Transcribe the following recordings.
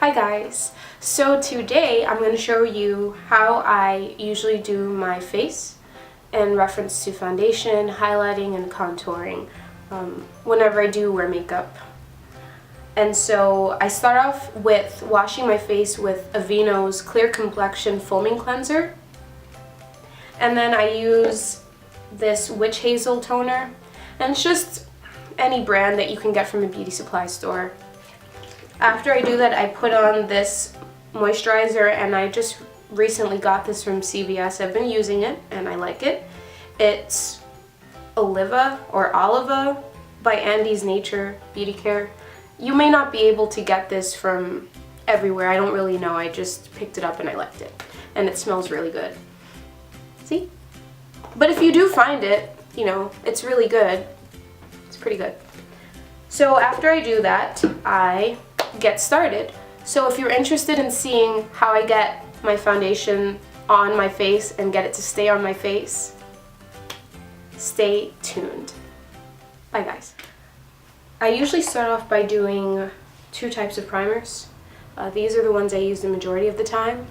Hi guys! So today I'm going to show you how I usually do my face in reference to foundation, highlighting, and contouring whenever I do wear makeup. And so I start off with washing my face with Aveeno's Clear Complexion Foaming Cleanser. And then I use this Witch Hazel toner. And it's just any brand that you can get from a beauty supply store. After I do that, I put on this moisturizer, and I just recently got this from CVS. I've been using it and I like it. It's Oliva or Oliva by Andy's Nature Beauty Care. You may not be able to get this from everywhere. I don't really know. I just picked it up and I liked it. And it smells really good. See? But if you do find it, you know, it's really good. It's pretty good. So after I do that, I get started. So if you're interested in seeing how I get my foundation on my face and get it to stay on my face, stay tuned. Bye guys. I usually start off by doing two types of primers. These are the ones I use the majority of the time.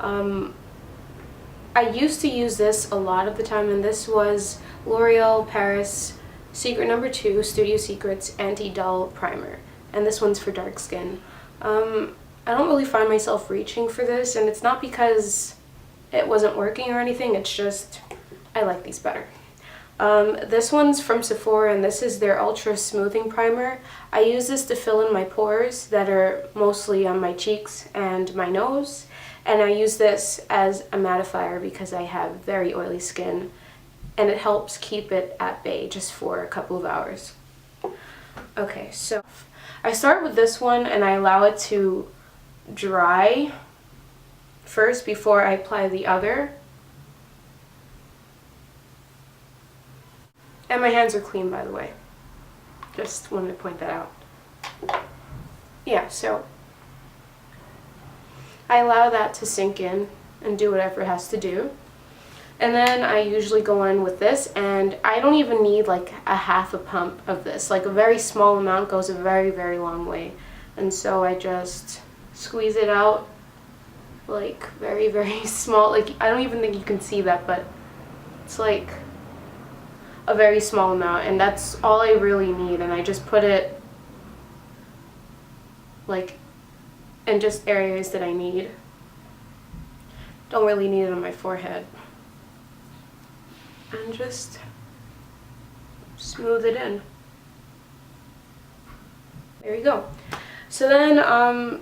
I used to use this a lot of the time, and this was L'Oreal Paris Secret No. 2 Studio Secrets Anti-Dull Primer. And this one's for dark skin. I don't really find myself reaching for this, and it's not because it wasn't working or anything, it's just I like these better. This one's from Sephora, and this is their Ultra Smoothing Primer. I use this to fill in my pores that are mostly on my cheeks and my nose, and I use this as a mattifier because I have very oily skin, and it helps keep it at bay just for a couple of hours. Okay, so I start with this one and I allow it to dry first before I apply the other. And my hands are clean, by the way. Just wanted to point that out. Yeah, so I allow that to sink in and do whatever it has to do. And then I usually go in with this, and I don't even need like a half a pump of this. Like a very small amount goes a very, very long way. And so I just squeeze it out like very, very small. Like I don't even think you can see that, but it's like a very small amount, and that's all I really need. And I just put it like in just areas that I need. Don't really need it on my forehead. And just smooth it in. There you go. So then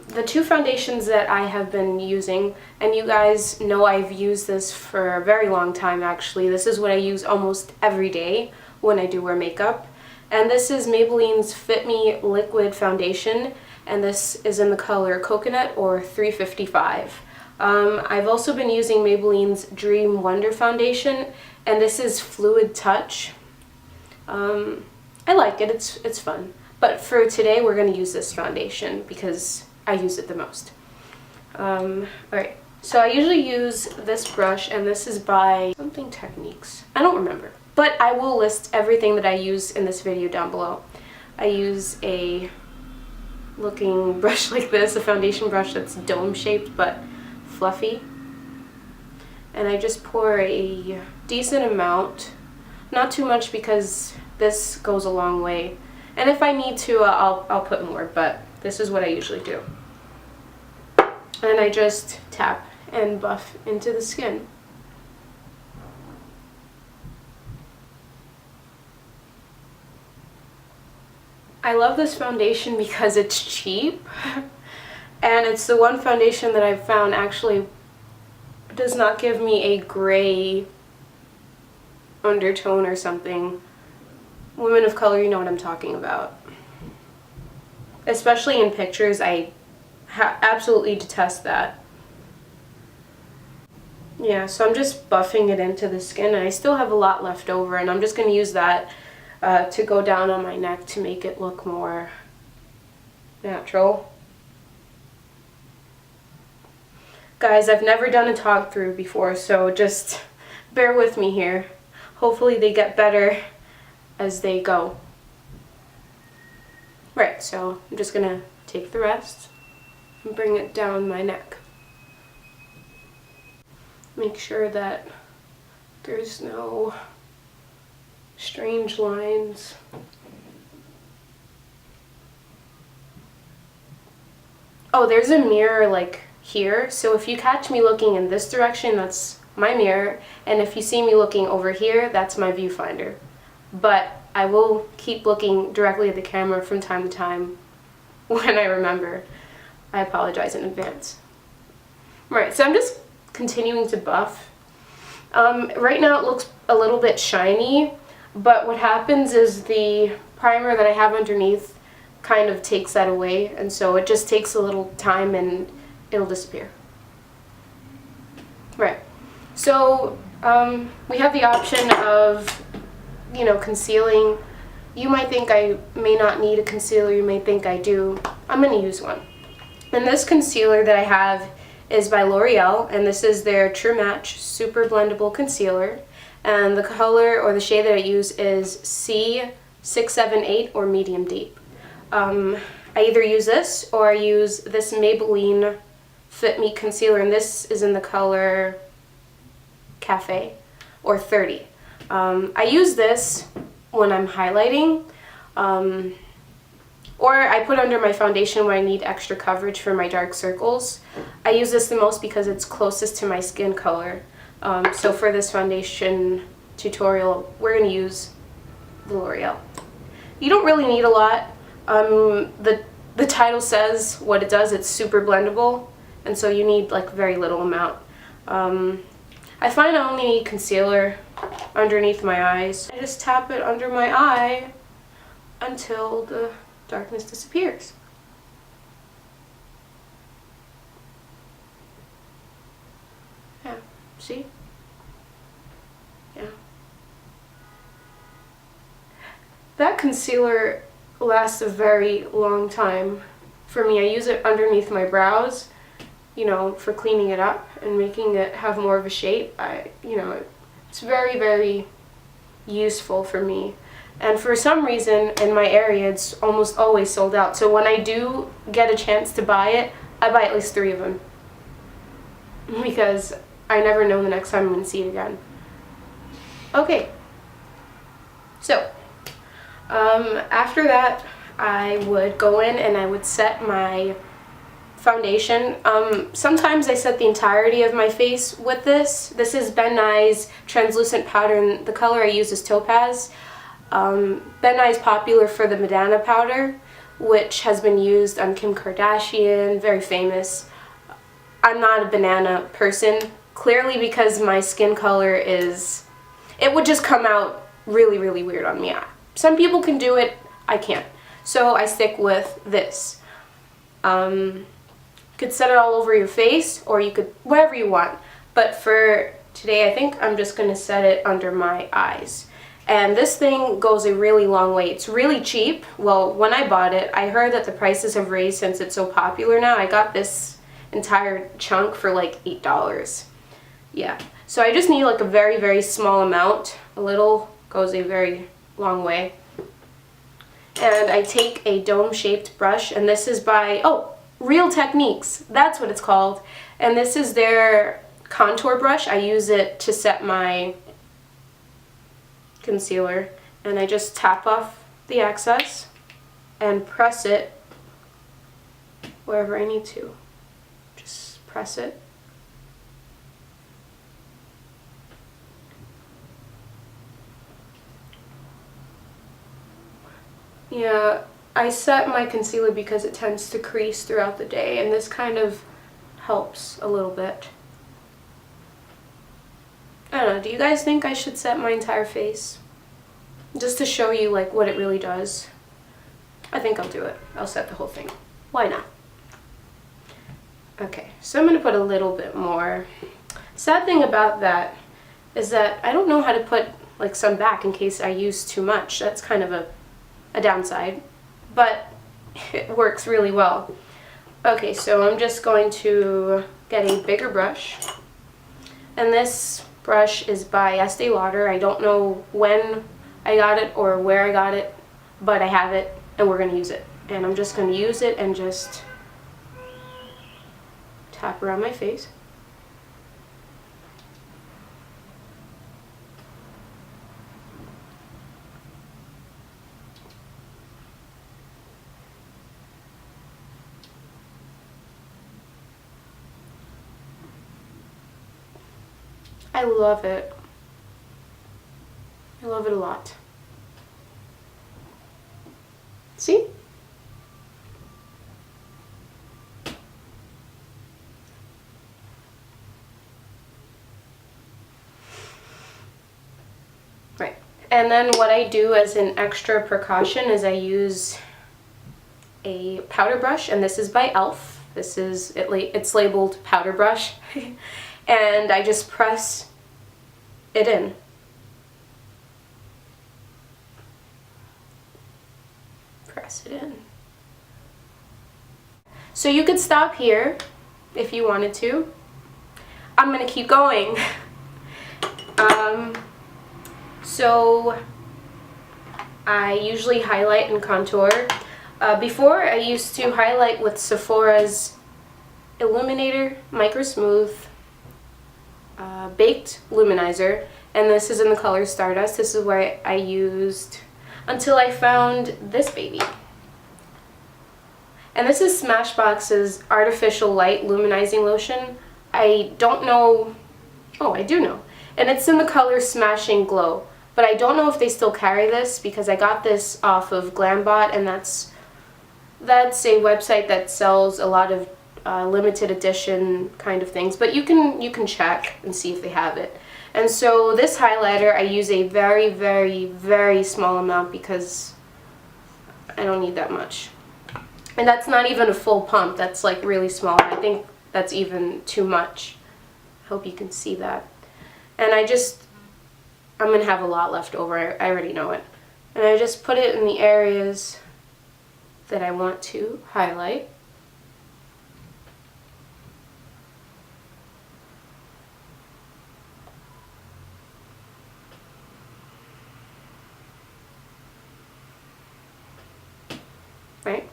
the two foundations that I have been using, and you guys know I've used this for a very long time actually. This is what I use almost every day when I do wear makeup. And this is Maybelline's Fit Me Liquid Foundation, and this is in the color Coconut or 355. I've also been using Maybelline's Dream Wonder Foundation, and this is Fluid Touch. I like it, it's fun. But for today we're going to use this foundation because I use it the most. Alright, so I usually use this brush, and this is by something Techniques. I don't remember. But I will list everything that I use in this video down below. I use a looking brush like this, a foundation brush that's dome shaped but fluffy. And I just pour a decent amount, not too much because this goes a long way. And if I need to, I'll put more, but this is what I usually do. And I just tap and buff into the skin. I love this foundation because it's cheap, and it's the one foundation that I've found actually does not give me a gray undertone or something. Women of color, you know what I'm talking about. Especially in pictures, I absolutely detest that. Yeah, so I'm just buffing it into the skin, and I still have a lot left over, and I'm just going to use that to go down on my neck to make it look more natural. Guys, I've never done a talk through before, so just bear with me here. Hopefully they get better as they go. Right, so I'm just gonna take the rest and bring it down my neck. Make sure that there's no strange lines. Oh, there's a mirror like here, so if you catch me looking in this direction, that's my mirror, and if you see me looking over here, that's my viewfinder. But I will keep looking directly at the camera from time to time when I remember. I apologize in advance. Right, so I'm just continuing to buff. Right now it looks a little bit shiny, but what happens is the primer that I have underneath kind of takes that away, and so it just takes a little time and it'll disappear. Right, so we have the option of, you know, concealing. You might think I may not need a concealer, you may think I do. I'm going to use one. And this concealer that I have is by L'Oreal, and this is their Truematch Super Blendable Concealer. And the color or the shade that I use is C678 or Medium Deep. I either use this or I use this Maybelline Fit Me Concealer, and this is in the color Cafe or 30. I use this when I'm highlighting, or I put under my foundation when I need extra coverage for my dark circles. I use this the most because it's closest to my skin color. So for this foundation tutorial, we're going to use the L'Oreal. You don't really need a lot. The title says what it does. It's super blendable, and so you need like very little amount. I find I only need concealer underneath my eyes. I just tap it under my eye until the darkness disappears. Yeah, see? Yeah. That concealer lasts a very long time for me. I use it underneath my brows, you know, for cleaning it up and making it have more of a shape. You know, it's very, very useful for me. And for some reason in my area, it's almost always sold out. So when I do get a chance to buy it, I buy at least 3 of them, because I never know the next time I'm going to see it again. Okay, so after that, I would go in and I would set my foundation. Sometimes I set the entirety of my face with this. This is Ben Nye's translucent powder, and the color I use is Topaz. Ben Nye is popular for the Madonna powder, which has been used on Kim Kardashian, very famous. I'm not a banana person, clearly because my skin color is, it would just come out really, really weird on me. Some people can do it, I can't. So I stick with this. You could set it all over your face, or you could, whatever you want. But for today, I think I'm just going to set it under my eyes. And this thing goes a really long way. It's really cheap. Well, when I bought it, I heard that the prices have raised since it's so popular now. I got this entire chunk for like $8. Yeah. So I just need like a very, very small amount. A little goes a very long way. And I take a dome-shaped brush, and this is by, oh, Real Techniques. That's what it's called. And this is their contour brush. I use it to set my concealer, and I just tap off the excess and press it wherever I need to. Just press it. Yeah, I set my concealer because it tends to crease throughout the day, and this kind of helps a little bit. I don't know, do you guys think I should set my entire face? Just to show you like what it really does. I think I'll do it. I'll set the whole thing. Why not? Okay, so I'm going to put a little bit more. Sad thing about that is that I don't know how to put like some back in case I use too much. That's kind of a downside, but it works really well. Okay, so I'm just going to get a bigger brush, and this brush is by Estee Lauder. I don't know when I got it or where I got it, but I have it and we're going to use it. And I'm just going to use it and just tap around my face. I love it. I love it a lot. See? Right. And then what I do as an extra precaution is I use a powder brush, and this is by e.l.f. This is, it's labeled powder brush. And I just press it in. Press it in. So you could stop here if you wanted to. I'm gonna keep going. So I usually highlight and contour. Before I used to highlight with Sephora's Illuminator Micro Smooth Baked Luminizer, and this is in the color Stardust. This is what I used until I found this baby. And this is Smashbox's Artificial Light Luminizing Lotion. I don't know, oh I do know, and it's in the color Smashing Glow, but I don't know if they still carry this because I got this off of Glambot, and that's a website that sells a lot of limited edition kind of things, but you can check and see if they have it. And so this highlighter, I use a very, very, very small amount because I don't need that much. And that's not even a full pump, that's like really small. I think that's even too much. I hope you can see that. And I'm gonna have a lot left over, I already know it. And I just put it in the areas that I want to highlight. Right?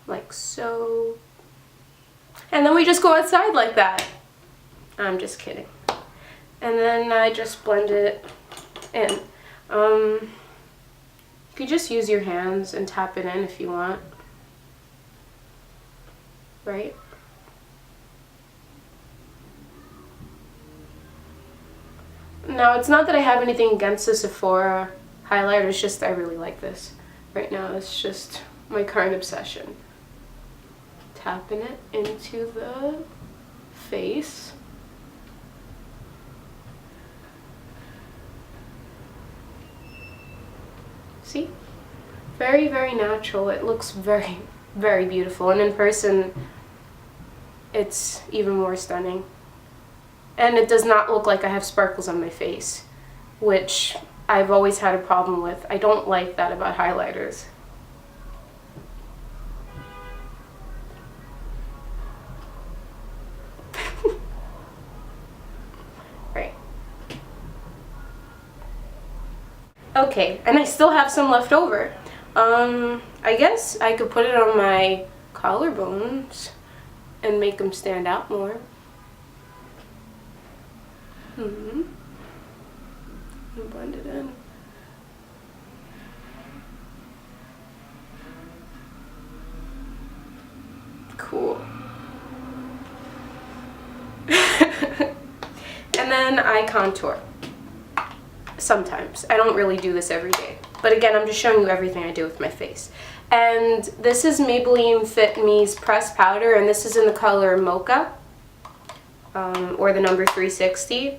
Like so. And then we just go outside like that. I'm just kidding. And then I just blend it in. You could just use your hands and tap it in if you want. Right? Now, it's not that I have anything against the Sephora highlighter, it's just I really like this. Right now, it's just my current obsession. Tapping it into the face. See? Very, very natural. It looks very, very beautiful. And in person, it's even more stunning. And it does not look like I have sparkles on my face, which I've always had a problem with. I don't like that about highlighters. Right. Okay, and I still have some left over. I guess I could put it on my collarbones and make them stand out more. And blend it in. Cool. And then I contour. Sometimes. I don't really do this every day. But again, I'm just showing you everything I do with my face. And this is Maybelline Fit Me's Pressed Powder, and this is in the color Mocha, or the number 360.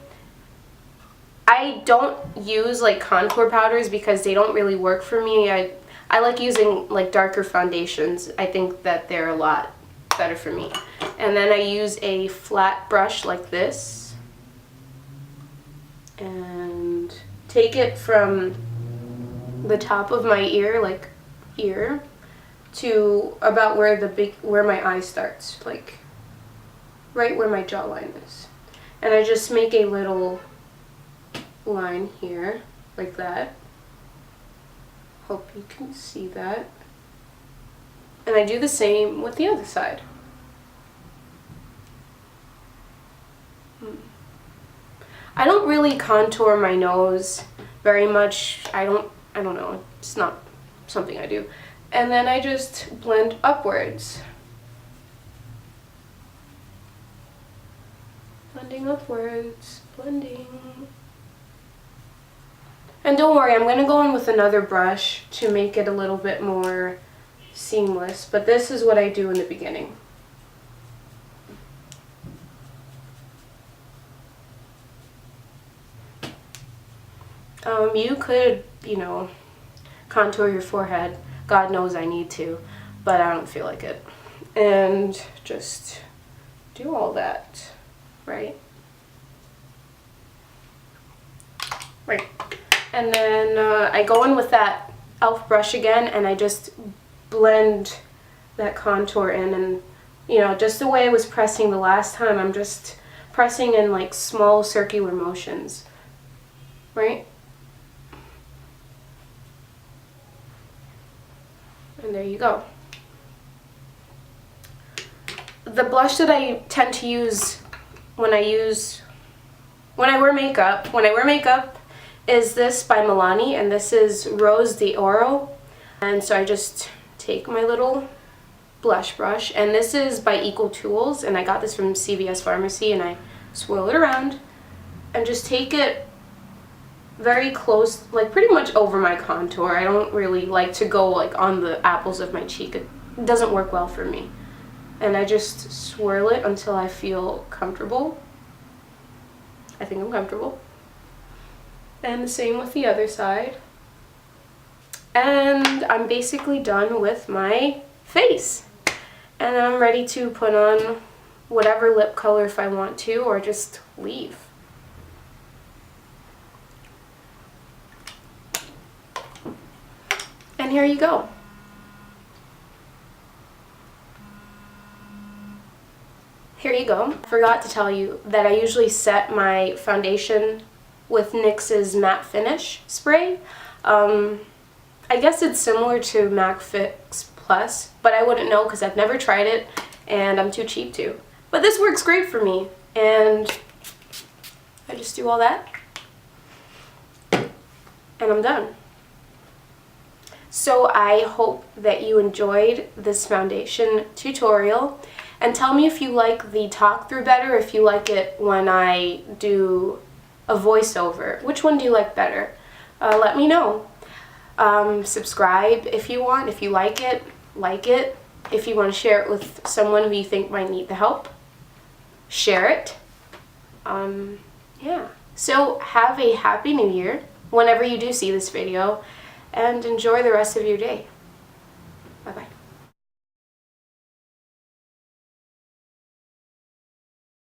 I don't use like contour powders because they don't really work for me. I like using like darker foundations. I think that they're a lot better for me. And then I use a flat brush like this and take it from the top of my ear, like here, to about where my eye starts, like right where my jawline is. And I just make a little line here, like that. Hope you can see that. And I do the same with the other side. I don't really contour my nose very much. I don't know. It's not something I do. And then I just blend upwards. Blending upwards, blending. And don't worry, I'm going to go in with another brush to make it a little bit more seamless, but this is what I do in the beginning. You could, you know, contour your forehead. God knows I need to, but I don't feel like it. And just do all that, right? Right. And then I go in with that e.l.f. brush again, and I just blend that contour in, and you know, just the way I was pressing the last time, I'm just pressing in like small circular motions, right? And there you go. The blush that I tend to use when I wear makeup is this by Milani, and this is Rose de Oro. And so I just take my little blush brush, and this is by Ecotools, and I got this from CVS Pharmacy, and I swirl it around and just take it very close, like pretty much over my contour. I don't really like to go like on the apples of my cheek. It doesn't work well for me. And I just swirl it until I feel comfortable. I think I'm comfortable. And the same with the other side. And I'm basically done with my face. And I'm ready to put on whatever lip color if I want to, or just leave. And here you go. Here you go. I forgot to tell you that I usually set my foundation with NYX's Matte Finish spray. I guess it's similar to MAC Fix Plus, but I wouldn't know because I've never tried it and I'm too cheap to. But this works great for me, and I just do all that and I'm done. So I hope that you enjoyed this foundation tutorial, and tell me if you like the talk through better, if you like it when I do a voiceover. Which one do you like better? Let me know. Subscribe if you want. If you like it, like it. If you want to share it with someone who you think might need the help, share it. Yeah. So have a happy new year whenever you do see this video, and enjoy the rest of your day.